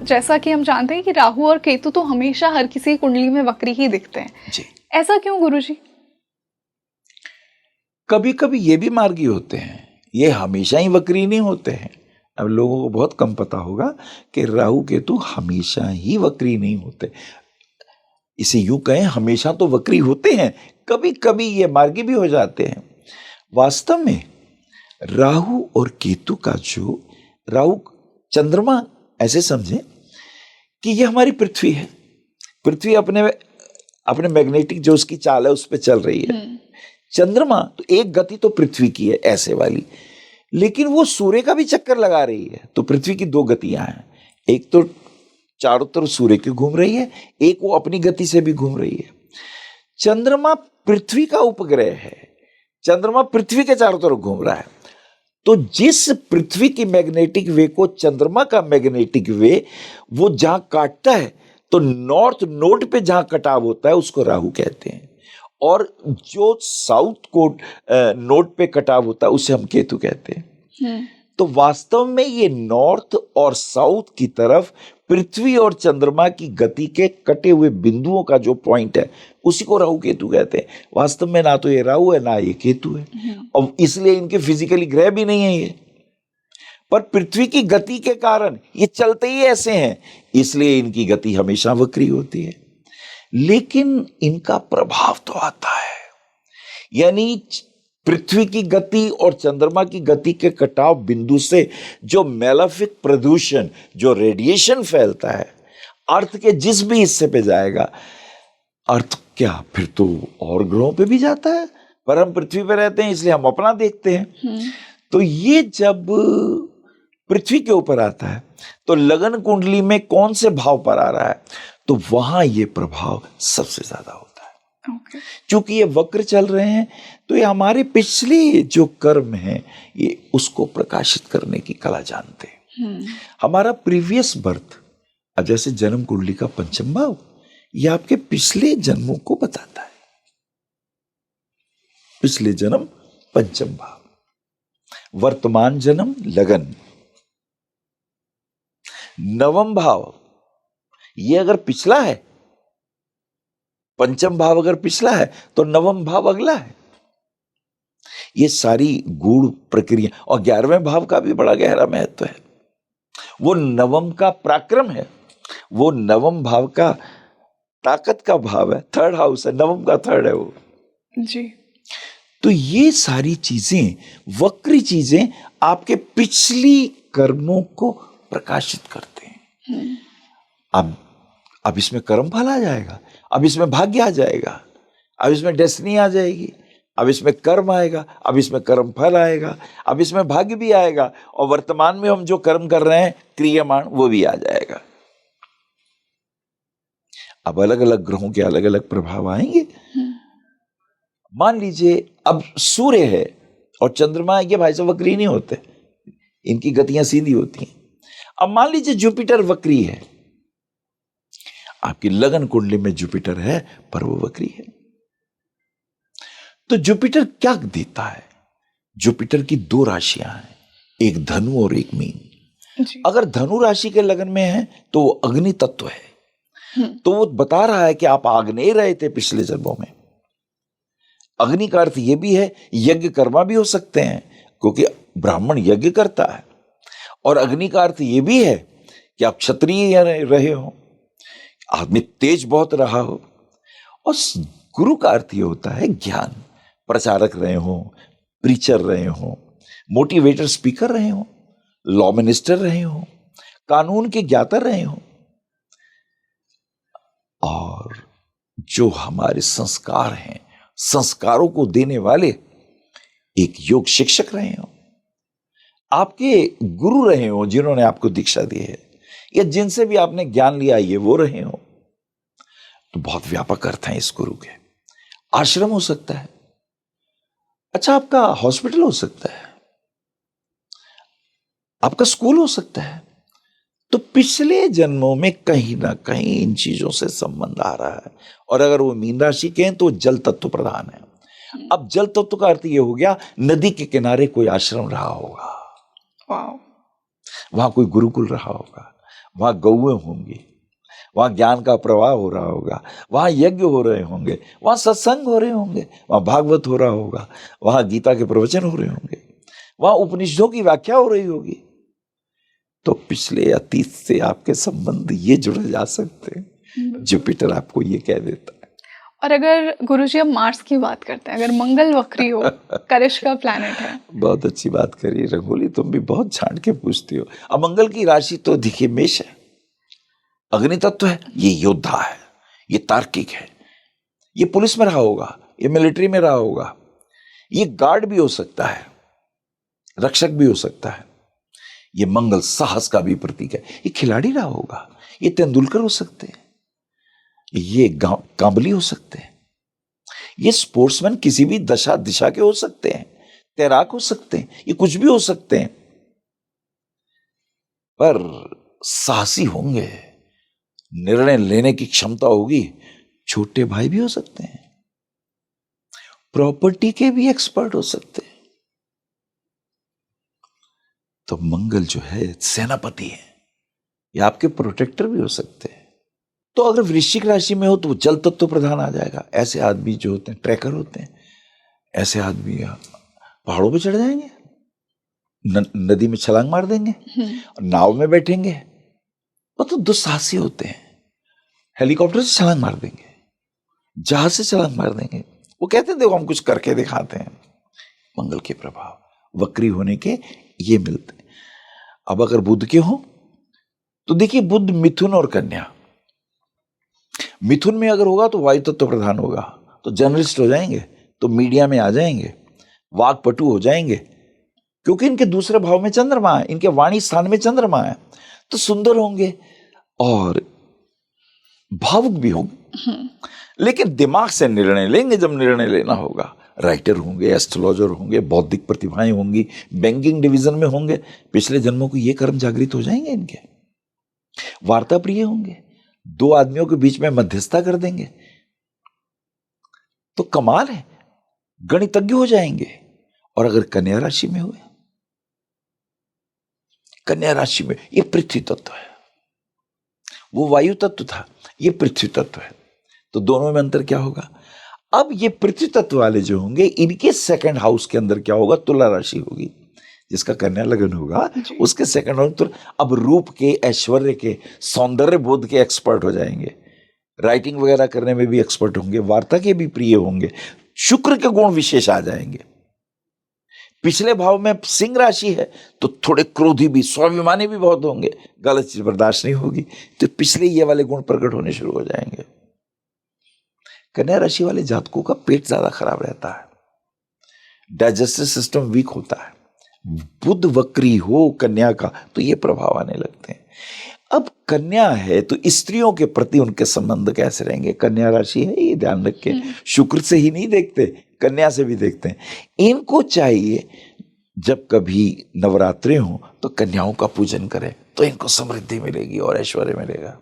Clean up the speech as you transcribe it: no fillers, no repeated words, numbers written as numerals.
जैसा कि हम जानते हैं कि राहु और केतु तो हमेशा हर किसी की कुंडली में वक्री ही दिखते हैं जी। ऐसा क्यों गुरुजी? कभी कभी ये भी मार्गी होते हैं, ये हमेशा ही वक्री नहीं होते हैं। अब लोगों को बहुत कम पता होगा कि राहु केतु हमेशा ही वक्री नहीं होते। इसे यूं कहें, हमेशा तो वक्री होते हैं, कभी कभी ये मार्गी भी हो जाते हैं। वास्तव में राहु और केतु का जो, राहु चंद्रमा ऐसे समझें कि ये हमारी पृथ्वी है। पृथ्वी अपने अपने मैग्नेटिक जो उसकी चाल है उस पर चल रही है। चंद्रमा तो एक गति तो पृथ्वी की है ऐसे वाली, लेकिन वो सूर्य का भी चक्कर लगा रही है। तो पृथ्वी की दो गतियां हैं, एक तो चारों तरफ सूर्य की घूम रही है, एक वो अपनी गति से भी घूम रही है। चंद्रमा पृथ्वी का उपग्रह है, चंद्रमा पृथ्वी के चारों तरफ घूम रहा है। तो जिस पृथ्वी की मैग्नेटिक वे को चंद्रमा का मैग्नेटिक वे वो जहां काटता है, तो नॉर्थ नोड पे जहां कटाव होता है उसको राहु कहते हैं, और जो साउथ कोड नोड पे कटाव होता है उसे हम केतु कहते हैं। तो वास्तव में ये नॉर्थ और साउथ की तरफ पृथ्वी और चंद्रमा की गति के कटे हुए बिंदुओं का जो पॉइंट है उसी को राहु केतु कहते हैं। वास्तव में ना तो ये राहु है ना ये केतु है, और इसलिए इनके फिजिकली ग्रह भी नहीं है ये, पर पृथ्वी की गति के कारण ये चलते ही ऐसे हैं, इसलिए इनकी गति हमेशा वक्री होती है। लेकिन इनका प्रभाव तो आता है, यानी पृथ्वी की गति और चंद्रमा की गति के कटाव बिंदु से जो मेलाफिक प्रदूषण, जो रेडिएशन फैलता है अर्थ के जिस भी हिस्से पे जाएगा, अर्थ क्या फिर तो और ग्रहों पे भी जाता है, पर हम पृथ्वी पे रहते हैं इसलिए हम अपना देखते हैं। तो ये जब पृथ्वी के ऊपर आता है तो लगन कुंडली में कौन से भाव पर आ रहा है, तो वहां ये प्रभाव सबसे ज्यादा होता है। क्योंकि ये वक्र चल रहे हैं तो ये हमारे पिछले जो कर्म हैं ये उसको प्रकाशित करने की कला जानते हैं। हमारा प्रीवियस बर्थ, जैसे जन्म कुंडली का पंचम भाव, ये आपके पिछले जन्मों को बताता है। पिछले जन्म पंचम भाव, वर्तमान जन्म लगन। नवम भाव ये अगर पिछला है, पंचम भाव अगर पिछला है तो नवम भाव अगला है। ये सारी गूढ़ प्रक्रिया, और 11वें भाव का भी बड़ा गहरा महत्व है। वो नवम का पराक्रम है, वो नवम भाव का ताकत का भाव है, थर्ड हाउस है, नवम का थर्ड है वो जी। तो ये सारी चीजें, वक्री चीजें आपके पिछली कर्मों को प्रकाशित करते हैं। अब इसमें कर्म फल आ जाएगा, अब इसमें भाग्य आ जाएगा, अब इसमें डेस्टिनी आ जाएगी, अब इसमें कर्म आएगा, अब इसमें कर्म फल आएगा, अब इसमें भाग्य भी आएगा, और वर्तमान में हम जो कर्म कर रहे हैं क्रियामान वो भी आ जाएगा। अब अलग अलग ग्रहों के अलग अलग प्रभाव आएंगे। मान लीजिए अब सूर्य है और चंद्रमा, ये भाई साहब वक्री नहीं होते, इनकी गतियां सीधी होती हैं। अब मान लीजिए जुपिटर वक्री है, आपकी लगन कुंडली में जुपिटर है पर वो वक्री है। तो जुपिटर क्या देता है? जुपिटर की दो राशियां हैं, एक धनु और एक मीन। अगर धनु राशि के लगन में है तो वो अग्नि तत्व है, तो वो बता रहा है कि आप आग्नेय रहे थे पिछले जन्मों में। अग्नि का अर्थ ये भी है यज्ञ कर्मा भी हो सकते हैं, क्योंकि ब्राह्मण यज्ञ करता है, और अग्नि का अर्थ ये भी है कि आप क्षत्रिय रहे हो, आदमी तेज बहुत रहा हो। और गुरु का अर्थ ये होता है ज्ञान, प्रचारक रहे हो, प्रीचर रहे हो, मोटिवेटर स्पीकर रहे हो, लॉ मिनिस्टर रहे हो, कानून के ज्ञाता रहे हो, और जो हमारे संस्कार हैं, संस्कारों को देने वाले एक योग शिक्षक रहे हो, आपके गुरु रहे हो जिन्होंने आपको दीक्षा दी है, या जिनसे भी आपने ज्ञान लिया ये वो रहे हो। तो बहुत व्यापक अर्थ है इस गुरु के। आश्रम हो सकता है, अच्छा आपका हॉस्पिटल हो सकता है, आपका स्कूल हो सकता है। तो पिछले जन्मों में कहीं ना कहीं इन चीजों से संबंध आ रहा है। और अगर वो मीन राशि के हैं तो जल तत्व प्रधान है। अब जल तत्व का अर्थ ये हो गया नदी के किनारे कोई आश्रम रहा होगा, वहां कोई गुरुकुल रहा होगा, वहां गौएं होंगी, वहां ज्ञान का प्रवाह हो रहा होगा, वहां यज्ञ हो रहे होंगे, वहां सत्संग हो रहे होंगे, वहां भागवत हो रहा होगा, वहां गीता के प्रवचन हो रहे होंगे, वहां उपनिषदों की व्याख्या हो रही होगी। तो पिछले अतीत से आपके संबंध ये जुड़े जा सकते हैं। जुपिटर आपको ये कह देता है। और अगर गुरुजी हम मार्स की बात करते हैं, अगर मंगल वक्री हो, करिश्मा का प्लैनेट है। बहुत अच्छी बात करी रंगोली, तुम भी बहुत छांट के पूछती हो। अब मंगल की राशि तो देखिए मेष है, अग्नि तत्व है, ये योद्धा है, ये तार्किक है, ये पुलिस में रहा होगा, ये मिलिट्री में रहा होगा, ये गार्ड भी हो सकता है, रक्षक भी हो सकता है। ये मंगल साहस का भी प्रतीक है, ये खिलाड़ी रहा होगा, ये तेंदुलकर हो सकते हैं, ये कांबली हो सकते हैं, ये स्पोर्ट्समैन किसी भी दशा दिशा के हो सकते हैं, तैराक हो सकते हैं, ये कुछ भी हो सकते हैं, पर साहसी होंगे, निर्णय लेने की क्षमता होगी। छोटे भाई भी हो सकते हैं, प्रॉपर्टी के भी एक्सपर्ट हो सकते हैं। तो मंगल जो है सेनापति है, ये आपके प्रोटेक्टर भी हो सकते हैं। तो अगर वृश्चिक राशि में हो तो जल तत्व प्रधान आ जाएगा। ऐसे आदमी जो होते हैं ट्रैकर होते हैं, ऐसे आदमी पहाड़ों पे चढ़ जाएंगे, नदी में छलांग मार देंगे, नाव में बैठेंगे, वो तो दुस्साहसी होते हैं। हेलीकॉप्टर से छलांग मार देंगे, जहाज से छलांग मार देंगे। वो कहते हैं देखो हम कुछ करके दिखाते हैं। मंगल के प्रभाव वक्री होने के ये मिलते हैं। अब अगर बुध के हो तो देखिए बुध मिथुन और कन्या, मिथुन में अगर होगा तो वायु तत्व प्रधान होगा, तो जर्नलिस्ट हो जाएंगे, तो मीडिया में आ जाएंगे, वाक्पटु हो जाएंगे, क्योंकि इनके दूसरे भाव में चंद्रमा है, इनके वाणी स्थान में चंद्रमा है, तो सुंदर होंगे और भावुक भी होंगे, लेकिन दिमाग से निर्णय लेंगे जब निर्णय लेना होगा। राइटर होंगे, एस्ट्रोलॉजर होंगे, बौद्धिक प्रतिभाएं होंगी, बैंकिंग डिवीजन में होंगे, पिछले जन्मों को ये कर्म जागृत हो जाएंगे इनके। वार्ता प्रिय होंगे, दो आदमियों के बीच में मध्यस्थता कर देंगे, तो कमाल है, गणितज्ञ हो जाएंगे। और अगर कन्या राशि में हुए, कन्या राशि में ये पृथ्वी तत्व है, वो वायु तत्व था, ये पृथ्वी तत्व है, तो दोनों में अंतर क्या होगा? अब ये पृथ्वी तत्व वाले जो होंगे इनके सेकंड हाउस के अंदर क्या होगा? तुला राशि होगी, जिसका कन्या लगन होगा उसके सेकंड हाउस तुला। अब रूप के, ऐश्वर्य के, सौंदर्य बोध के एक्सपर्ट हो जाएंगे, राइटिंग वगैरह करने में भी एक्सपर्ट होंगे, वार्ता के भी प्रिय होंगे, शुक्र के गुण विशेष आ जाएंगे। पिछले भाव में सिंह राशि है तो थोड़े क्रोधी भी, स्वाभिमानी भी बहुत होंगे, गलत चीज बर्दाश्त नहीं होगी, तो पिछले ये वाले गुण प्रकट होने शुरू हो जाएंगे। कन्या राशि वाले जातकों का पेट ज्यादा खराब रहता है, डाइजेस्टिव सिस्टम वीक होता है। बुध वक्री हो कन्या का तो ये प्रभाव आने लगते हैं। अब कन्या है तो स्त्रियों के प्रति उनके संबंध कैसे रहेंगे? कन्या राशि है, ये ध्यान रखें, शुक्र से ही नहीं देखते, कन्या से भी देखते हैं। इनको चाहिए जब कभी नवरात्रि हो तो कन्याओं का पूजन करें, तो इनको समृद्धि मिलेगी और ऐश्वर्य मिलेगा।